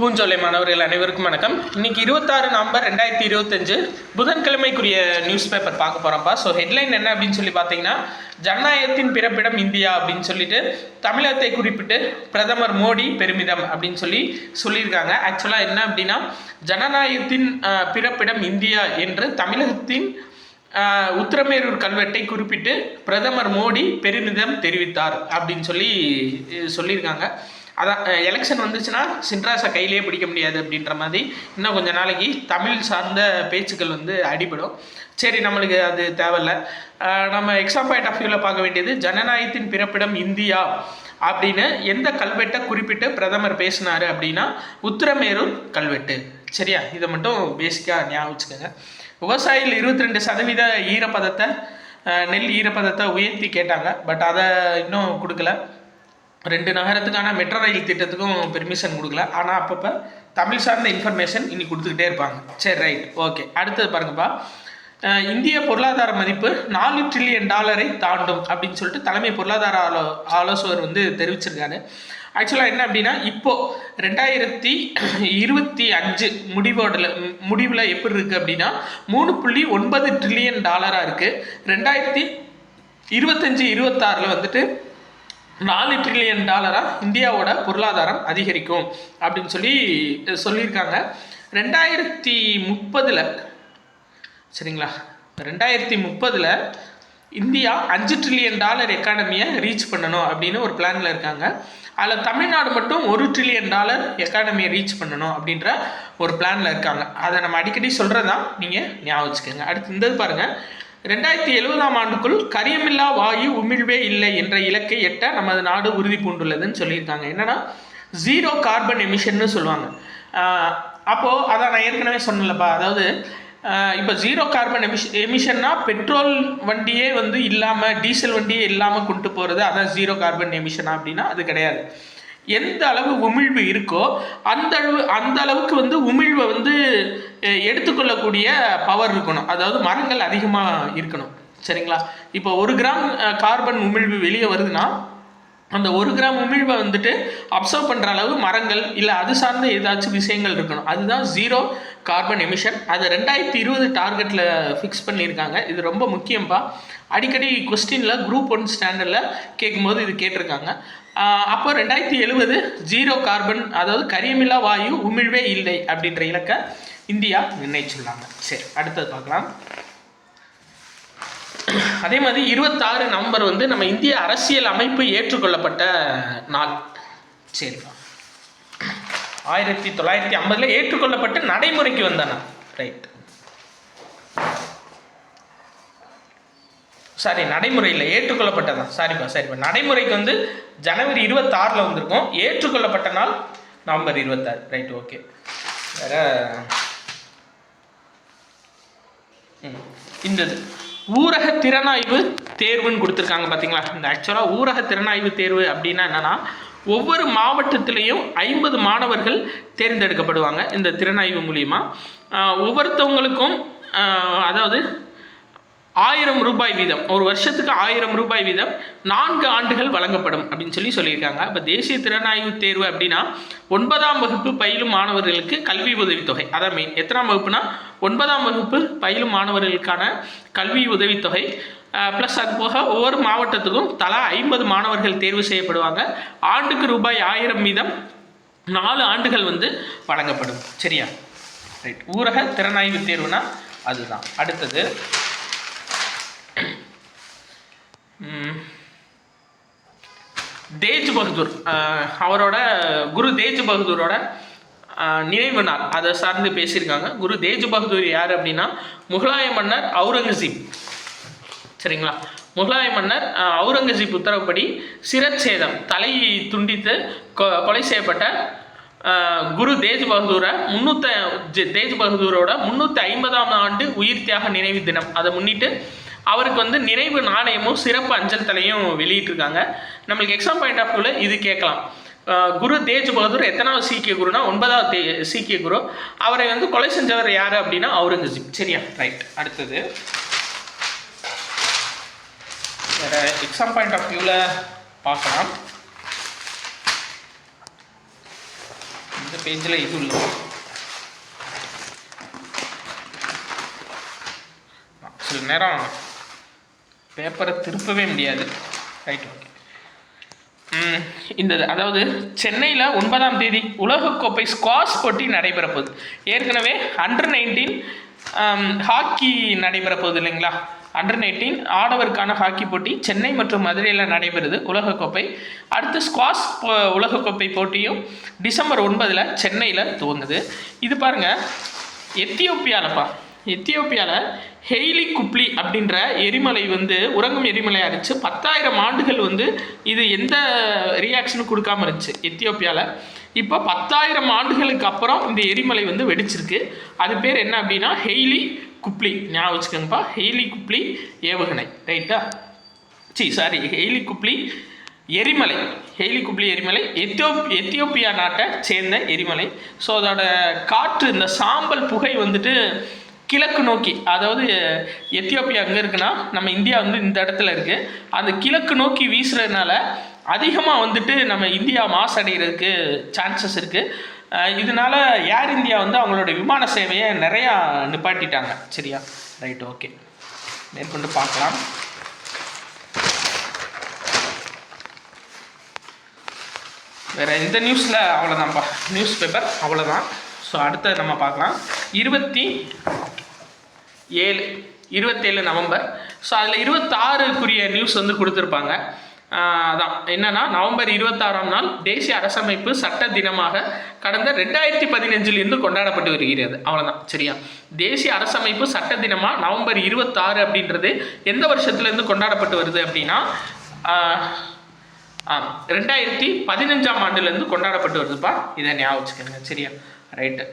பூஞ்சோலை மாணவர்கள் அனைவருக்கும் வணக்கம். இன்னைக்கு 26 நவம்பர் 2025 புதன்கிழமைக்குரிய நியூஸ் பேப்பர் பார்க்க போகிறோம்ப்பா. ஸோ ஹெட்லைன் என்ன அப்படின்னு சொல்லி பார்த்தீங்கன்னா, ஜனநாயகத்தின் பிறப்பிடம் இந்தியா அப்படின்னு சொல்லிட்டு தமிழகத்தை குறிப்பிட்டு பிரதமர் மோடி பெருமிதம் அப்படின்னு சொல்லியிருக்காங்க. ஆக்சுவலாக என்ன அப்படின்னா, ஜனநாயகத்தின் பிறப்பிடம் இந்தியா என்று தமிழகத்தின் உத்திரமேரூர் கல்வெட்டை குறிப்பிட்டு பிரதமர் மோடி பெருமிதம் தெரிவித்தார் அப்படின்னு சொல்லியிருக்காங்க. அதான் எலெக்ஷன் வந்துச்சுன்னா சின்ராசை கையிலே பிடிக்க முடியாது அப்படின்ற மாதிரி இன்னும் கொஞ்சம் நாளைக்கு தமிழ் சார்ந்த பேச்சுக்கள் அடிபடும். சரி, நம்மளுக்கு அது தேவையில்லை. நம்ம எக்ஸாம் பாயிண்ட் ஆஃப் வியூவில் பார்க்க வேண்டியது, ஜனநாயகத்தின் பிறப்பிடம் இந்தியா அப்படின்னு எந்த கல்வெட்டை குறிப்பிட்டு பிரதமர் பேசினார் அப்படின்னா உத்திரமேரூர் கல்வெட்டு. சரியா, இதை மட்டும் பேசிக்காக ஞாபகம் வச்சுக்கோங்க. விவசாயிகள் 22% ஈரப்பதத்தை நெல் ஈரப்பதத்தை உயர்த்தி கேட்டாங்க. பட் அதை இன்னும் கொடுக்கல. 2 நகரத்துக்கான மெட்ரோ ரயில் திட்டத்துக்கும் பெர்மிஷன் கொடுக்கல. ஆனால் அப்பப்போ தமிழ் சார்ந்த இன்ஃபர்மேஷன் இன்னைக்கு கொடுத்துக்கிட்டே இருப்பாங்க. சரி, ரைட், ஓகே. அடுத்தது பாருங்கப்பா, இந்திய பொருளாதார மதிப்பு $4 ட்ரில்லியன் தாண்டும் அப்படின்னு சொல்லிட்டு தலைமை பொருளாதார ஆலோசகர் தெரிவிச்சிருக்காரு. ஆக்சுவலாக என்ன அப்படின்னா, இப்போது 2025 முடிவில் எப்படி இருக்குது அப்படின்னா $3.9 ட்ரில்லியன் இருக்குது. 2025-26 $4 ட்ரில்லியன் இந்தியாவோட பொருளாதாரம் அதிகரிக்கும் அப்படின்னு சொல்லியிருக்காங்க. 2030 சரிங்களா, 2030 இந்தியா $5 ட்ரில்லியன் எக்கானமியை ரீச் பண்ணணும் அப்படின்னு ஒரு பிளானில் இருக்காங்க. அதில் தமிழ்நாடு மட்டும் $1 ட்ரில்லியன் எக்கானமியை ரீச் பண்ணணும் அப்படின்ற ஒரு பிளானில் இருக்காங்க. அதை நம்ம அடிக்கடி சொல்கிறதான் நீங்கள் ஞாபகம் வச்சுக்கோங்க. அடுத்து இந்த பாருங்கள், 2070 கரியமில்லா வாயு உமிழ்வே இல்லை என்ற இலக்கை எட்ட நமது நாடு உறுதி பூண்டுள்ளதுன்னு சொல்லியிருக்காங்க. என்னன்னா, 0 கார்பன் எமிஷன்னு சொல்லுவாங்க. அப்போது அதான் நான் ஏற்கனவே சொன்னலப்பா, அதாவது இப்போ 0 கார்பன் எமிஷன்னா பெட்ரோல் வண்டியே இல்லாமல் டீசல் வண்டியே இல்லாமல் கொண்டு போகிறது, அதான் 0 கார்பன் எமிஷனா அப்படின்னா அது கிடையாது. எந்த அளவு உமிழ்வு இருக்கோ அந்த அளவுக்கு உமிழ்வை எடுத்துக்கொள்ளக்கூடிய பவர் இருக்கணும். அதாவது மரங்கள் அதிகமாக இருக்கணும். சரிங்களா, இப்போ 1 கிராம் கார்பன் உமிழ்வு வெளியே வருதுன்னா அந்த 1 கிராம் உமிழ்வை அப்சர்வ் பண்ணுற அளவு மரங்கள் இல்லை அது சார்ந்த ஏதாச்சும் விஷயங்கள் இருக்கணும். அதுதான் 0 கார்பன் எமிஷன். அது 2020 டார்கெட்டில் ஃபிக்ஸ் பண்ணியிருக்காங்க. இது ரொம்ப முக்கியம்ப்பா. அடிக்கடி கொஸ்டினில் குரூப் 1 ஸ்டாண்டர்டில் கேட்கும்போது இது கேட்டிருக்காங்க. அப்போ 2070 0 கார்பன், அதாவது கரியமில்லா வாயு உமிழ்வே இல்லை அப்படின்ற இலக்கை இந்தியா நிர்ணயிச்சுள்ளாங்க. சரி, அடுத்தது பார்க்கலாம். அதே மாதிரி 26 நவம்பர் நம்ம இந்திய அரசியல் அமைப்பு ஏற்றுக்கொள்ளப்பட்ட நாள். சரிப்பா, 1950 ஏற்றுக்கொள்ளப்பட்டு நடைமுறைக்கு வந்தானா? ரைட், சாரி, நடைமுறையில் ஏற்றுக்கொள்ளப்பட்டதான். சரிப்பா, நடைமுறைக்கு ஜனவரி 26 வந்திருக்கும். ஏற்றுக்கொள்ளப்பட்ட நாள் நவம்பர் 26. Right, okay. வேற இந்த ஊரக திறனாய்வு தேர்வுன்னு கொடுத்துருக்காங்க பார்த்தீங்களா. இந்த ஆக்சுவலாக ஊரக திறனாய்வு தேர்வு அப்படின்னா என்னென்னா, ஒவ்வொரு மாவட்டத்திலையும் 50 மாணவர்கள் தேர்ந்தெடுக்கப்படுவாங்க இந்த திறனாய்வு மூலிமா. ஒவ்வொருத்தவங்களுக்கும் அதாவது ₹1000 வீதம், ஒரு வருஷத்துக்கு ₹1000 வீதம் 4 ஆண்டுகள் வழங்கப்படும் அப்படின்னு சொல்லியிருக்காங்க. இப்போ தேசிய திறனாய்வு தேர்வு அப்படின்னா 9ஆம் வகுப்பு பயிலும் மாணவர்களுக்கு கல்வி உதவித்தொகை, அதான் மெயின். எத்தனாம் வகுப்புனா 9ஆம் வகுப்பு பயிலும் மாணவர்களுக்கான கல்வி உதவித்தொகை ப்ளஸ் அது போக ஒவ்வொரு மாவட்டத்துக்கும் தலா 50 மாணவர்கள் தேர்வு செய்யப்படுவாங்க. ஆண்டுக்கு ₹1000 வீதம் 4 ஆண்டுகள் வழங்கப்படும். சரியா, ரைட். ஊரக திறனாய்வு தேர்வுனா அதுதான். அடுத்தது தேஜ் பகதூர், அவரோட குரு தேஜ் பகதூரோட நினைவு நாள், அதை சார்ந்து பேசியிருக்காங்க. குரு தேஜ் பகதூர் யார் அப்படின்னா முகலாய மன்னர் அவுரங்கசீப். சரிங்களா, முகலாய மன்னர் அவுரங்கசீப் உத்தரவுப்படி சிரச்சேதம், தலை துண்டித்து கொலை செய்யப்பட்ட குரு தேஜ் பகதூரோட 350ஆம் ஆண்டு உயிர் தியாக நினைவு தினம். அதை முன்னிட்டு அவருக்கு நினைவு நாணயமும் சிறப்பு அஞ்சல் தலையும் வெளியிட்டிருக்காங்க. நம்மளுக்கு எக்ஸாம் பாயிண்ட் ஆஃப் வியூவில் இது கேட்கலாம். குரு தேஜ் பகதூர் எத்தனாவது சீக்கிய குருனா 9வது சீக்கிய குரு. அவரை கொலை செஞ்சவர் யார் அப்படின்னா அவுரங்கசீப். சரியா, ரைட். அடுத்தது வேறு எக்ஸாம் பாயிண்ட் ஆஃப் வியூவில் பார்க்கலாம். இந்த பேஜில் இது இல்லை, சில நேரம் பேப்பரை திருப்பவே முடியாது. Right, okay. இந்த அதாவது சென்னையில் 9ஆம் தேதி உலகக்கோப்பை ஸ்குவாஷ் போட்டி நடைபெற போகுது. ஏற்கனவே அண்டர்-19 ஹாக்கி நடைபெற போகுது இல்லைங்களா? அண்டர்-19 ஆடவருக்கான ஹாக்கி போட்டி சென்னை மற்றும் மதுரையில் நடைபெறுது உலகக்கோப்பை. அடுத்து ஸ்குவாஷ் உலகக்கோப்பை போட்டியும் டிசம்பர் 9 சென்னையில் துவங்குது. இது பாருங்கள், எத்தியோப்பியாவில் ஹெய்லி குப்ளி அப்படின்ற எரிமலை வந்து உறங்கும் எரிமலை அடித்து 10,000 ஆண்டுகள் வந்து இது எந்த ரியாக்ஷனும் கொடுக்காமல் இருந்துச்சு எத்தியோப்பியாவில். இப்போ 10,000 ஆண்டுகளுக்கு அப்புறம் இந்த எரிமலை வந்து வெடிச்சிருக்கு. அது பேர் என்ன அப்படின்னா ஹெய்லி குப்ளி. ஞாபகம் வச்சுக்கோங்கப்பா, ஹெய்லி குப்ளி ஏவுகணை. ரைட்டா? ஹெய்லி குப்ளி எரிமலை. ஹெய்லி குப்ளி எரிமலை எத்தியோப்பியா நாட்டை சேர்ந்த எரிமலை. ஸோ அதோட காற்று, இந்த சாம்பல் புகை வந்துட்டு கிழக்கு நோக்கி, அதாவது எத்தியோப்பியா எங்கே இருக்குன்னா நம்ம இந்தியா வந்து இந்த இடத்துல இருக்குது, அந்த கிழக்கு நோக்கி வீசுறதுனால அதிகமாக வந்துட்டு நம்ம இந்தியா மாசடைகிறதுக்கு சான்சஸ் இருக்குது. இதனால ஏர் இந்தியா வந்து அவங்களோட விமான சேவையை நிறையா நிப்பாட்டிட்டாங்க. சரியா? Right, okay. மேற்கொண்டு பார்க்கலாம். வேறு எந்த நியூஸில் அவ்வளோதான்ப்பா, நியூஸ் பேப்பர் அவ்வளோதான். ஸோ அடுத்த நம்ம பார்க்கலாம். 27 நவம்பர். ஸோ அதில் 26க்குரிய நியூஸ் வந்து கொடுத்துருப்பாங்க. அதான் என்னென்னா, நவம்பர் 26ஆம் நாள் தேசிய அரசமைப்பு சட்ட தினமாக கடந்த 2015 கொண்டாடப்பட்டு வருகிறது. அவ்வளோதான். சரியா? தேசிய அரசமைப்பு சட்ட தினமாக நவம்பர் 26 அப்படின்றது எந்த வருஷத்துலேருந்து கொண்டாடப்பட்டு வருது அப்படின்னா 2015ஆம் ஆண்டுலேருந்து கொண்டாடப்பட்டு வருதுப்பா. இதை ஞாபகம் வச்சுக்கோங்க. சரியா? ரைட்டு.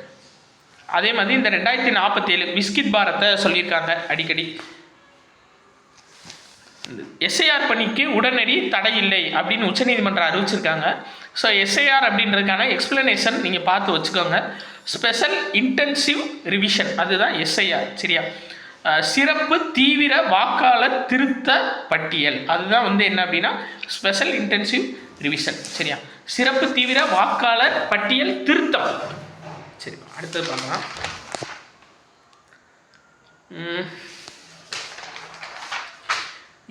அதே மாதிரி இந்த 2047 விஸ்கிட் பாரத்தை சொல்லியிருக்காங்க அடிக்கடி. எஸ்ஐஆர் பணிக்கு உடனடி தடை இல்லை அப்படின்னு உச்சநீதிமன்றம் அறிவிச்சிருக்காங்க. ஸோ எஸ்ஐஆர் அப்படின்றதுக்கான எக்ஸ்பிளனேஷன் நீங்கள் பார்த்து வச்சுக்கோங்க. ஸ்பெஷல் இன்டென்சிவ் ரிவிஷன், அதுதான் எஸ்ஐஆர். சரியா? சிறப்பு தீவிர வாக்காளர் திருத்த பட்டியல், அதுதான் வந்து என்ன அப்படின்னா ஸ்பெஷல் இன்டென்சிவ் ரிவிஷன். சரியா? சிறப்பு தீவிர வாக்காளர் பட்டியல் திருத்தம். சரி, அடுத்தது பார்க்கலாம்.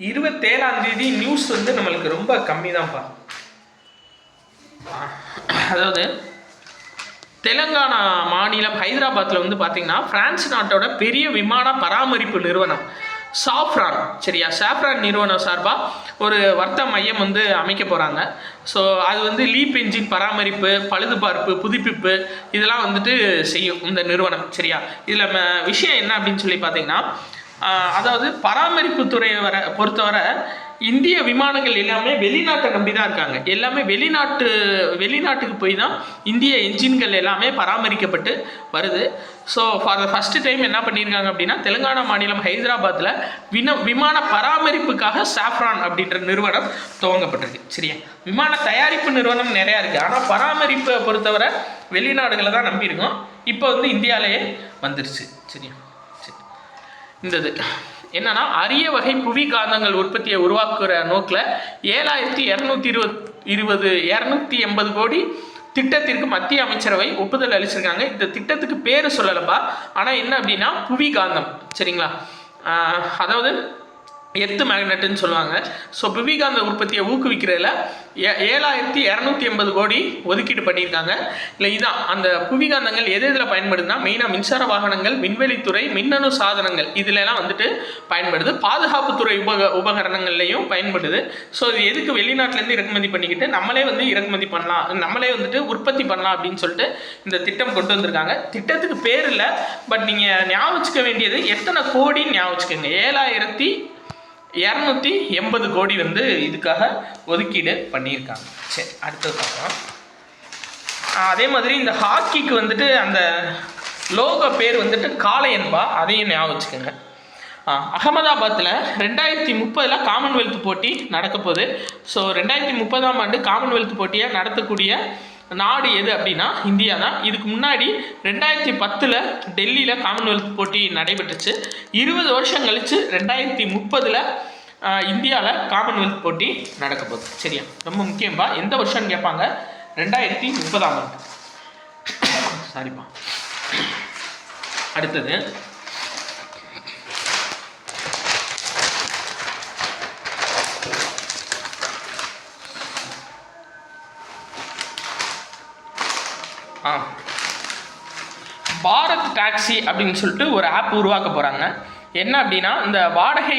27ஆம் தேதி நியூஸ் வந்து நம்மளுக்கு ரொம்ப கம்மி தான்ப்பா. அதாவது தெலுங்கானா மாநிலம் ஹைதராபாத்தில் வந்து பார்த்திங்கன்னா பிரான்ஸ் நாட்டோட பெரிய விமான பராமரிப்பு நிறுவனம் சாஃப்ரான். சரியா? சாஃப்ரான் நிறுவனம் சார்பாக ஒரு வர்த்தக மையம் வந்து அமைக்க போகிறாங்க. ஸோ அது வந்து லீப் என்ஜின் பராமரிப்பு, பழுதுபார்ப்பு, புதுப்பிப்பு இதெல்லாம் வந்துட்டு செய்யும் இந்த நிறுவனம். சரியா? இதில் விஷயம் என்ன அப்படின்னு சொல்லி பார்த்தீங்கன்னா, அதாவது பராமரிப்பு துறையை பொறுத்தவரை இந்திய விமானங்கள் எல்லாமே வெளிநாட்டை நம்பி தான் இருக்காங்க. எல்லாமே வெளிநாட்டுக்கு போய் தான் இந்திய என்ஜின்கள் எல்லாமே பராமரிக்கப்பட்டு வருது. So for the first time என்ன பண்ணியிருக்காங்க அப்படின்னா, தெலுங்கானா மாநிலம் ஹைதராபாத்தில் விமான பராமரிப்புக்காக சாஃப்ரான் அப்படின்ற நிறுவனம் துவங்கப்பட்டிருக்கு. சரியா? விமான தயாரிப்பு நிறுவனம் நிறையா இருக்குது, ஆனால் பராமரிப்பை பொறுத்தவரை வெளிநாடுகளை தான் நம்பியிருக்கோம். இப்போ வந்து இந்தியாவிலேயே வந்துருச்சு. சரியா? சரி, இந்தது என்னன்னா, அரிய வகை புவி காந்தங்கள் உற்பத்தியை உருவாக்குற நோக்கில் 7,280 கோடி திட்டத்திற்கு மத்திய அமைச்சரவை ஒப்புதல் அளிச்சிருக்காங்க. இந்த திட்டத்துக்கு பேர் சொல்லலப்பா, ஆனால் என்ன அப்படின்னா புவி காந்தம். சரிங்களா? அதாவது எர்த் மேக்னெட்டுன்னு சொல்லுவாங்க. ஸோ புவிகாந்த உற்பத்தியை ஊக்குவிக்கிறதுல 7,280 கோடி ஒதுக்கீடு பண்ணியிருக்காங்க. இல்லை இதான் அந்த புவிகாந்தங்கள் எது இதில் பயன்படுதுன்னா, மெயினாக மின்சார வாகனங்கள், விண்வெளித்துறை, மின்னணு சாதனங்கள் இதிலெல்லாம் வந்துட்டு பயன்படுது. பாதுகாப்புத்துறை உபகரணங்கள்லையும் பயன்படுது. ஸோ இது எதுக்கு வெளிநாட்டிலேருந்து இறக்குமதி பண்ணிக்கிட்டு நம்மளே வந்து இறக்குமதி பண்ணலாம், நம்மளே வந்துட்டு உற்பத்தி பண்ணலாம் அப்படின்னு சொல்லிட்டு இந்த திட்டம் கொண்டு வந்திருக்காங்க. திட்டத்துக்கு பேர் இல்லை, பட் நீங்கள் ஞாபகம் வச்சுக்க வேண்டியது எத்தனை கோடின்னு ஞாபகம் வச்சுக்கோங்க. 7,280 கோடி வந்து இதுக்காக ஒதுக்கீடு பண்ணியிருக்காங்க. சரி, அடுத்தது பார்க்கலாம். அதே மாதிரி இந்த ஹாக்கிக்கு வந்துட்டு அந்த லோகோ பேர் வந்துட்டு காளையன்பா, அதையும் ஞாபகம் வச்சுக்கோங்க. அகமதாபாத்தில் 2030 காமன்வெல்த் போட்டி நடக்க போகுது. ஸோ 2030ஆம் ஆண்டு காமன்வெல்த் போட்டியை நடத்தக்கூடிய நாடு எது அப்படின்னா இந்தியா தான். இதுக்கு முன்னாடி 2010 டெல்லியில் காமன்வெல்த் போட்டி நடைபெற்றுச்சு. 20 வருஷம் கழித்து 2030 இந்தியாவில் காமன்வெல்த் போட்டி நடக்க போகுது. சரியா? ரொம்ப முக்கியம்பா. எந்த வருஷம்னு கேட்பாங்க. 2030ஆம் ஆண்டு. சாரிப்பா. அடுத்தது பாரத் டாக்ஸி அப்படின்னு சொல்லிட்டு ஒரு ஆப் உருவாக்க போகிறாங்க. என்ன அப்படின்னா, இந்த வாடகை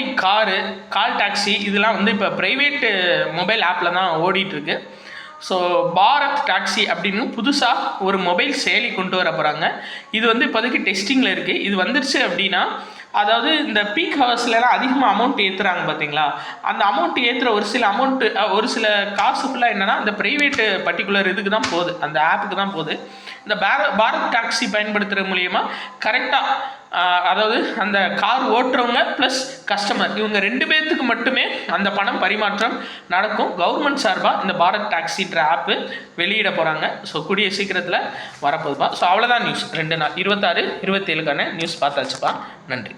கால் டாக்ஸி இதெல்லாம் வந்து இப்போ ப்ரைவேட்டு மொபைல் ஆப்பில் தான் ஓடிட்டுருக்கு. ஸோ பாரத் டாக்ஸி அப்படின்னு புதுசாக ஒரு மொபைல் செயலி கொண்டு வர போகிறாங்க. இது வந்து இப்போதைக்கு டெஸ்டிங்கில் இருக்குது. இது வந்துருச்சு அப்படின்னா, அதாவது இந்த பீக் ஹவர்ஸ்லாம் அதிகமாக அமௌண்ட் ஏற்றுறாங்க பார்த்தீங்களா, அந்த அமௌண்ட் ஏற்றுற ஒரு சில காசு ஃபுல்லாக என்னென்னா இந்த ப்ரைவேட்டு பர்டிகுலர் இதுக்கு தான் போகுது, அந்த ஆப்புக்கு தான் போகுது. இந்த பாரத் டாக்ஸி பயன்படுத்துகிற மூலிமா கரெக்டாக அதாவது அந்த கார் ஓட்டுறவங்க ப்ளஸ் கஸ்டமர் இவங்க 2 பேர்த்துக்கு மட்டுமே அந்த பணம் பரிமாற்றம் நடக்கும். கவர்மெண்ட் சார்பாக இந்த பாரத் டாக்ஸின்ற ஆப்பு வெளியிட போகிறாங்க. ஸோ கூடிய சீக்கிரத்தில் வரப்போகுதுப்பா. ஸோ அவ்வளோதான் நியூஸ். 2 நாள் 26, 27க்கான நியூஸ் பார்த்தாச்சுப்பா. நன்றி.